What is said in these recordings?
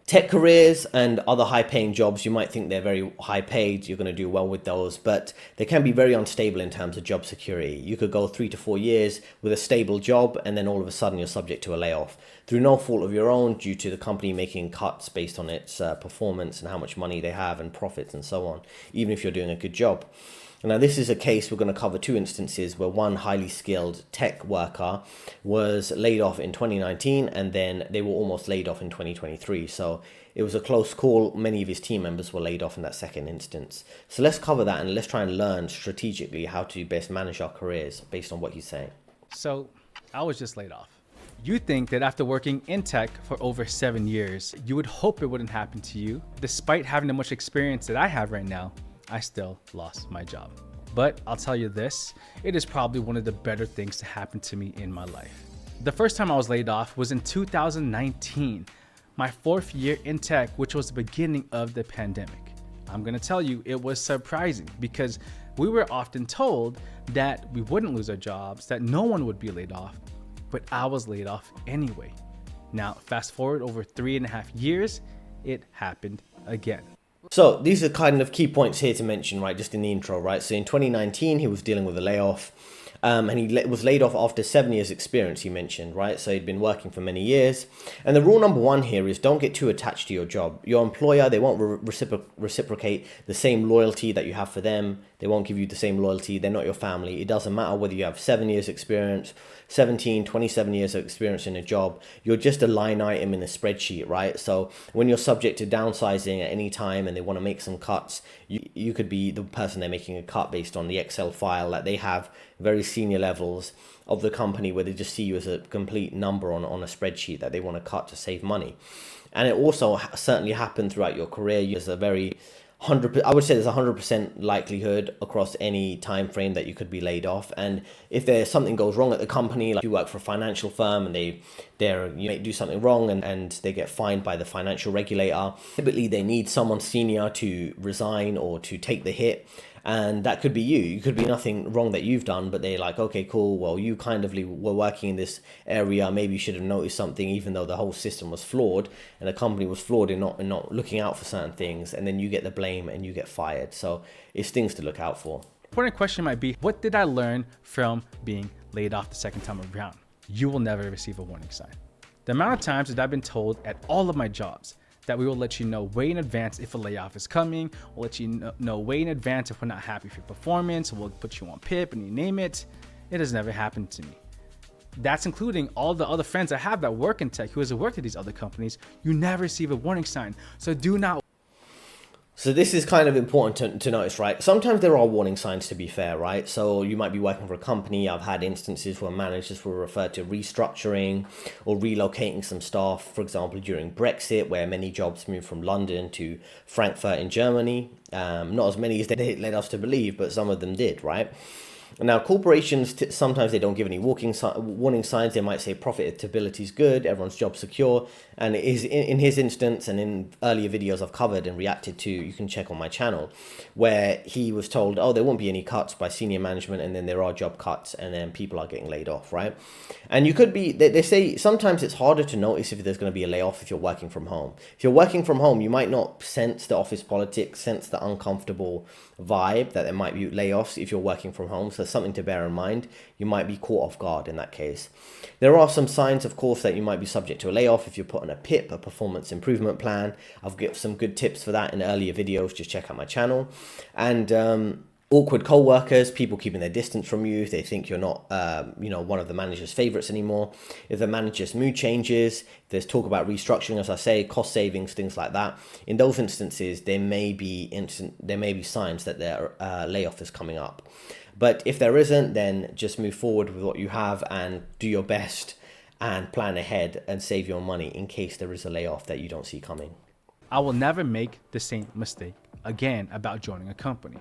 Tech careers and other high paying jobs, you might think they're very high paid, you're going to do well with those, but they can be very unstable in terms of job security. You could go 3 to 4 years with a stable job and then all of a sudden you're subject to a layoff through no fault of your own, due to the company making cuts based on its performance and how much money they have and profits and so on, even if you're doing a good job. Now, this is a case we're going to cover 2 instances where one highly skilled tech worker was laid off in 2019 and then they were almost laid off in 2023. So it was a close call. Many of his team members were laid off in that second instance. So let's cover that and let's try and learn strategically how to best manage our careers based on what he's saying. So I was just laid off. You think that after working in tech for over 7 years, you would hope it wouldn't happen to you. Despite having the much experience that I have right now, I still lost my job. But I'll tell you this, it is probably one of the better things to happen to me in my life. The first time I was laid off was in 2019, my 4th year in tech, which was the beginning of the pandemic. I'm gonna tell you, it was surprising because we were often told that we wouldn't lose our jobs, that no one would be laid off, but I was laid off anyway. Now, fast forward over 3.5 years, it happened again. So these are kind of key points here to mention, right, just in the intro, right? So in 2019, he was dealing with a layoff and he was laid off after 7 years experience, he mentioned, right? So he'd been working for many years. And the rule number 1 here is don't get too attached to your job. Your employer, they won't reciprocate the same loyalty that you have for them. They won't give you the same loyalty. They're not your family. It doesn't matter whether you have 7 years experience, 17, 27 years of experience in a job. You're just a line item in a spreadsheet, right? So when you're subject to downsizing at any time and they want to make some cuts, you could be the person they're making a cut based on the Excel file that they have, very senior levels of the company where they just see you as a complete number on a spreadsheet that they want to cut to save money. And it also certainly happened throughout your career. There's a very 100%, I would say there's 100% likelihood across any time frame that you could be laid off. And if there's something goes wrong at the company, like you work for a financial firm and you do something wrong and they get fined by the financial regulator, typically they need someone senior to resign or to take the hit. And that could be you. You could be nothing wrong that you've done, but they're like, okay, cool. Well, you kind of were working in this area. Maybe you should have noticed something, even though the whole system was flawed and the company was flawed in not looking out for certain things. And then you get the blame and you get fired. So it's things to look out for. Important question might be, what did I learn from being laid off the second time around? You will never receive a warning sign. The amount of times that I've been told at all of my jobs that we will let you know way in advance if a layoff is coming, we'll let you know way in advance if we're not happy with your performance, we'll put you on PIP and you name it. It has never happened to me. That's including all the other friends I have that work in tech who has worked at these other companies. You never receive a warning sign. So do not. So this is kind of important to notice, right? Sometimes there are warning signs, to be fair, right? So you might be working for a company. I've had instances where managers will refer to restructuring or relocating some staff, for example, during Brexit, where many jobs moved from London to Frankfurt in Germany. Not as many as they led us to believe, but some of them did, right? Now, corporations, sometimes they don't give any warning signs. They might say profitability is good, everyone's job secure. And it is in his instance, and in earlier videos I've covered and reacted to, you can check on my channel, where he was told, oh, there won't be any cuts by senior management, and then there are job cuts, and then people are getting laid off, right? And you could be, they say sometimes it's harder to notice if there's going to be a layoff if you're working from home. If you're working from home, you might not sense the office politics, sense the uncomfortable vibe that there might be layoffs if you're working from home. So something to bear in mind. You might be caught off guard in that case. There are some signs, of course, that you might be subject to a layoff if you're put on a PIP, a performance improvement plan. I've got some good tips for that in earlier videos. Just check out my channel. And awkward co-workers, people keeping their distance from you if they think you're not one of the manager's favorites anymore. If the manager's mood changes, there's talk about restructuring, as I say, cost savings, things like that. In those instances, there may be signs that their layoff is coming up. But if there isn't, then just move forward with what you have and do your best and plan ahead and save your money in case there is a layoff that you don't see coming. I will never make the same mistake again about joining a company.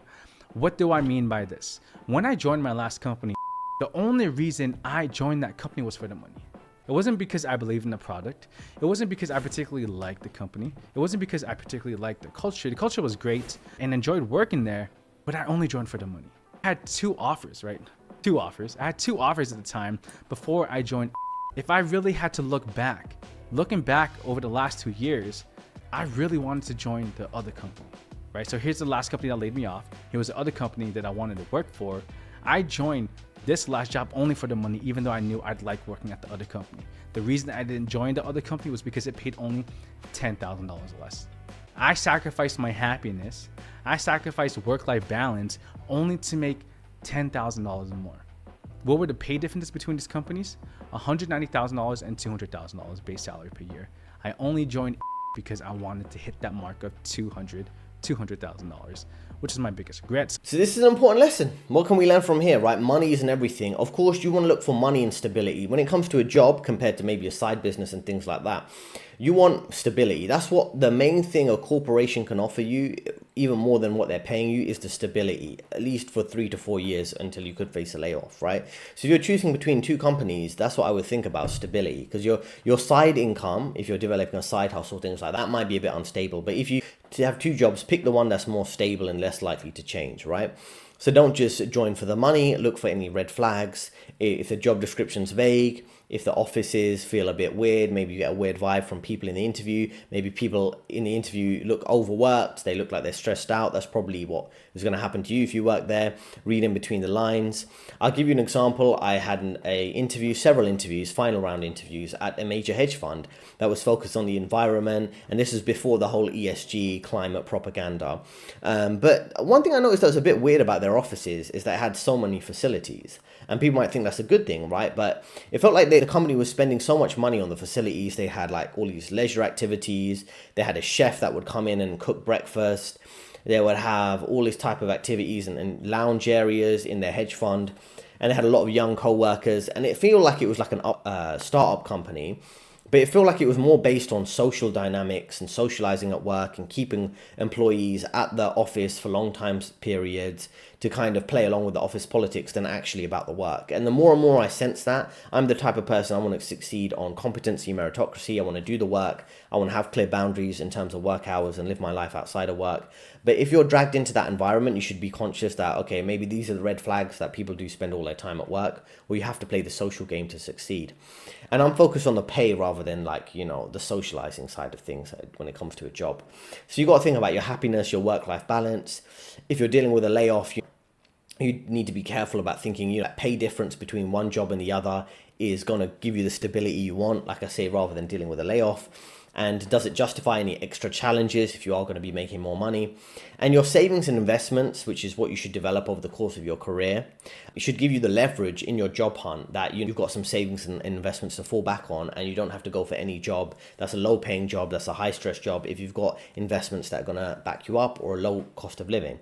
What do I mean by this? When I joined my last company, the only reason I joined that company was for the money. It wasn't because I believed in the product. It wasn't because I particularly liked the company. It wasn't because I particularly liked the culture. The culture was great and enjoyed working there, but I only joined for the money. I had 2 offers, right? 2 offers. I had 2 offers at the time before I joined. If I really had to looking back over the last 2 years, I really wanted to join the other company, right? So here's the last company that laid me off. Here was the other company that I wanted to work for. I joined this last job only for the money, even though I knew I'd like working at the other company. The reason I didn't join the other company was because it paid only $10,000 less. I sacrificed my happiness. I sacrificed work-life balance only to make $10,000 more. What were the pay differences between these companies? $190,000 and $200,000 base salary per year. I only joined because I wanted to hit that mark of $200,000, which is my biggest regret. So this is an important lesson. What can we learn from here, right? Money isn't everything. Of course, you want to look for money and stability. When it comes to a job compared to maybe a side business and things like that, you want stability. That's what the main thing a corporation can offer you, even more than what they're paying you, is the stability, at least for 3 to 4 years until you could face a layoff, right? So if you're choosing between two companies, that's what I would think about, stability, because your side income, if you're developing a side hustle, things like that, might be a bit unstable. But if you have two jobs, pick the one that's more stable and less likely to change, right? So don't just join for the money, look for any red flags. If the job description's vague, if the offices feel a bit weird, maybe you get a weird vibe from people in the interview, maybe people in the interview look overworked, they look like they're stressed out, that's probably what is going to happen to you if you work there. Read in between the lines. I'll give you an example. I had several interviews, final round interviews at a major hedge fund that was focused on the environment, and this is before the whole ESG climate propaganda. But one thing I noticed that was a bit weird about their offices is that it had so many facilities. And people might think that's a good thing, right? But it felt like the company was spending so much money on the facilities. They had like all these leisure activities. They had a chef that would come in and cook breakfast. They would have all these type of activities and lounge areas in their hedge fund. And they had a lot of young co-workers. And it felt like it was like a startup company. But it felt like it was more based on social dynamics and socializing at work and keeping employees at the office for long time periods to kind of play along with the office politics than actually about the work. And the more and more I sense that, I'm the type of person I want to succeed on competency, meritocracy. I want to do the work. I want to have clear boundaries in terms of work hours and live my life outside of work. But if you're dragged into that environment, you should be conscious that, okay, maybe these are the red flags that people do spend all their time at work, or you have to play the social game to succeed. And I'm focused on the pay rather than the socializing side of things when it comes to a job. So you got to think about your happiness, your work-life balance. If you're dealing with a layoff, you need to be careful about thinking, that pay difference between one job and the other is going to give you the stability you want, like I say, rather than dealing with a layoff. And does it justify any extra challenges if you are going to be making more money? And your savings and investments, which is what you should develop over the course of your career, it should give you the leverage in your job hunt that you've got some savings and investments to fall back on, and you don't have to go for any job that's a low paying job, that's a high stress job, if you've got investments that are going to back you up or a low cost of living.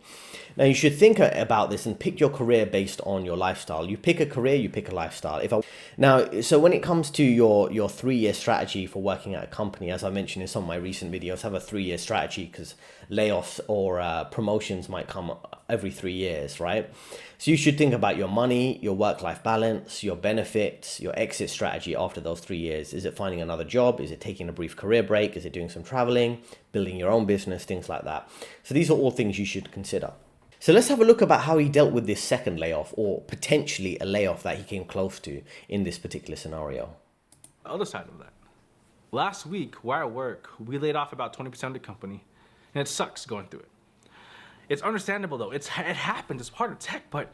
Now you should think about this and pick your career based on your lifestyle. You pick a career, you pick a lifestyle. So when it comes to your 3-year strategy for working at a company, as I mentioned in some of my recent videos, have a 3-year strategy because layoffs or promotions might come every 3 years, right? So you should think about your money, your work-life balance, your benefits, your exit strategy after those 3 years. Is it finding another job? Is it taking a brief career break? Is it doing some traveling, building your own business, things like that? So these are all things you should consider. So let's have a look about how he dealt with this second layoff, or potentially a layoff that he came close to in this particular scenario. The other side of that. Last week, while at work, we laid off about 20% of the company, and it sucks going through it. It's understandable though, it happens, it's part of tech, but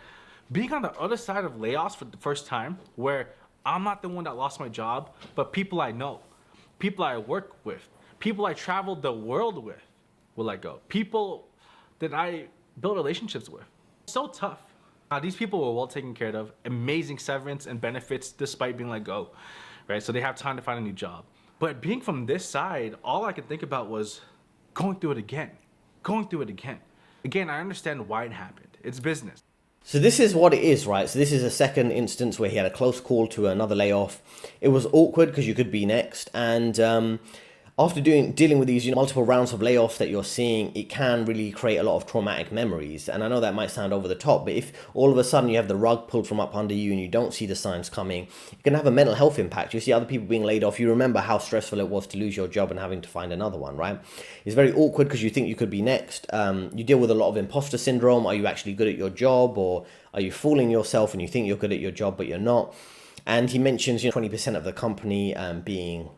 being on the other side of layoffs for the first time, where I'm not the one that lost my job, but people I know, people I work with, people I traveled the world with will let go. People that I built relationships with. So tough. These people were well taken care of, amazing severance and benefits despite being let go, right? So they have time to find a new job. But being from this side, all I could think about was going through it again. Again, I understand why it happened. It's business. So this is what it is, right? So this is a second instance where he had a close call to another layoff. It was awkward because you could be next. And after dealing with these multiple rounds of layoffs that you're seeing, it can really create a lot of traumatic memories. And I know that might sound over the top, but if all of a sudden you have the rug pulled from up under you and you don't see the signs coming, it can have a mental health impact. You see other people being laid off, you remember how stressful it was to lose your job and having to find another one, right? It's very awkward because you think you could be next. You deal with a lot of imposter syndrome. Are you actually good at your job, or are you fooling yourself and you think you're good at your job but you're not? And he mentions 20% of the company being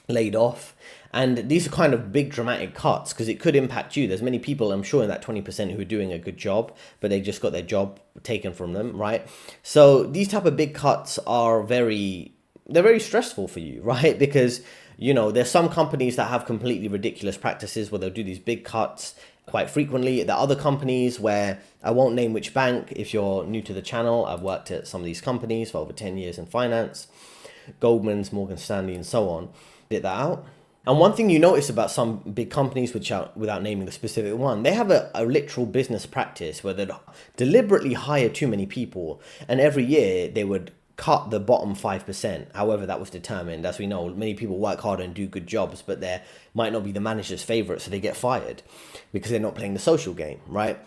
laid off. And these are kind of big dramatic cuts because it could impact you. There's many people, I'm sure, in that 20% who are doing a good job, but they just got their job taken from them, right? So these type of big cuts are they're very stressful for you, right? Because, there's some companies that have completely ridiculous practices where they'll do these big cuts quite frequently. There are other companies where, I won't name which bank. If you're new to the channel, I've worked at some of these companies for over 10 years in finance, Goldman's, Morgan Stanley, and so on. Did that out. And one thing you notice about some big companies, which are, without naming the specific one, they have a literal business practice where they'd deliberately hire too many people, and every year they would cut the bottom 5%, however that was determined. As we know, many people work hard and do good jobs, but they might not be the manager's favorite, so they get fired because they're not playing the social game, right?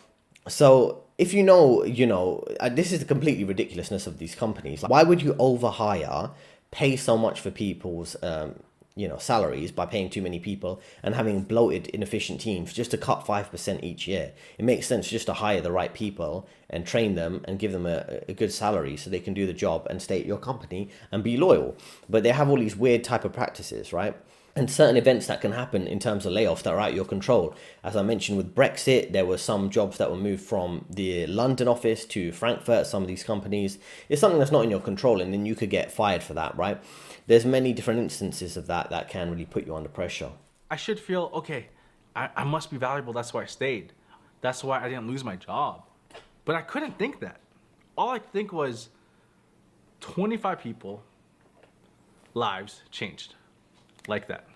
So if this is the completely ridiculousness of these companies. Like, why would you overhire, pay so much for people's salaries by paying too many people and having bloated, inefficient teams just to cut 5% each year? It makes sense just to hire the right people and train them and give them a good salary so they can do the job and stay at your company and be loyal. But they have all these weird type of practices, right? And certain events that can happen in terms of layoffs that are out of your control. As I mentioned with Brexit, there were some jobs that were moved from the London office to Frankfurt, some of these companies. It's something that's not in your control, and then you could get fired for that, right? There's many different instances of that can really put you under pressure. I should feel, okay, I must be valuable. That's why I stayed. That's why I didn't lose my job. But I couldn't think that. All I could think was 25 people, lives changed like that.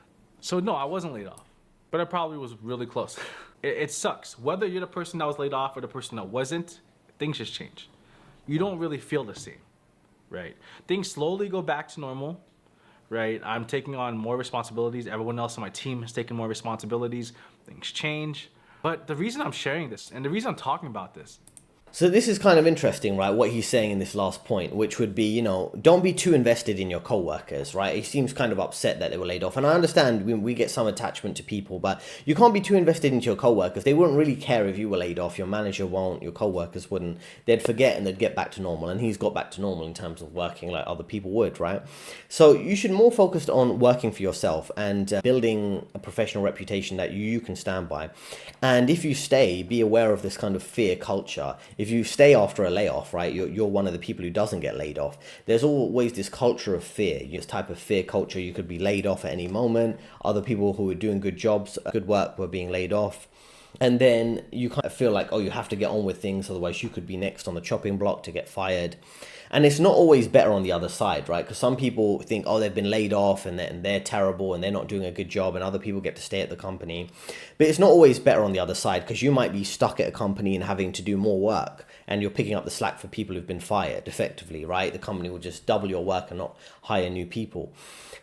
So no, I wasn't laid off, but I probably was really close. It sucks. Whether you're the person that was laid off or the person that wasn't, things just change. You don't really feel the same, right? Things slowly go back to normal, right? I'm taking on more responsibilities. Everyone else on my team is taking more responsibilities. Things change. But the reason I'm sharing this and the reason I'm talking about this. So this is kind of interesting, right? What he's saying in this last point, which would be, don't be too invested in your coworkers, right? He seems kind of upset that they were laid off. And I understand we get some attachment to people, but you can't be too invested into your coworkers. They wouldn't really care if you were laid off. Your manager won't, your coworkers wouldn't. They'd forget and they'd get back to normal. And he's got back to normal in terms of working like other people would, right? So you should more focus on working for yourself and building a professional reputation that you can stand by. And if you stay, be aware of this kind of fear culture. If you stay after a layoff, right, you're one of the people who doesn't get laid off. There's always this culture of fear, this type of fear culture. You could be laid off at any moment. Other people who are doing good jobs, good work, were being laid off. And then you kind of feel like, you have to get on with things, otherwise you could be next on the chopping block to get fired. And it's not always better on the other side, right? Because some people think, they've been laid off and they're terrible and they're not doing a good job, and other people get to stay at the company. But it's not always better on the other side, because you might be stuck at a company and having to do more work, and you're picking up the slack for people who've been fired effectively, right? The company will just double your work and not hire new people.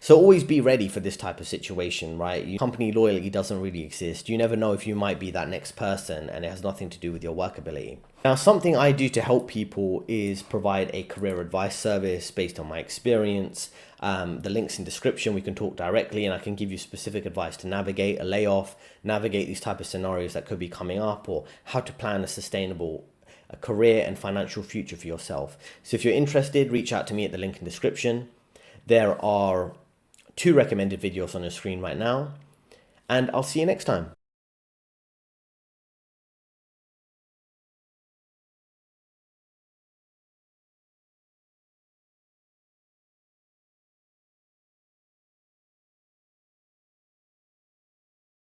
So always be ready for this type of situation, right? Company loyalty doesn't really exist. You never know if you might be that next person, and it has nothing to do with your work ability. Now, something I do to help people is provide a career advice service based on my experience. The link's in description. We can talk directly, and I can give you specific advice to navigate a layoff, navigate these type of scenarios that could be coming up, or how to plan a sustainable career and financial future for yourself. So if you're interested, reach out to me at the link in description. There are 2 recommended videos on your screen right now, and I'll see you next time.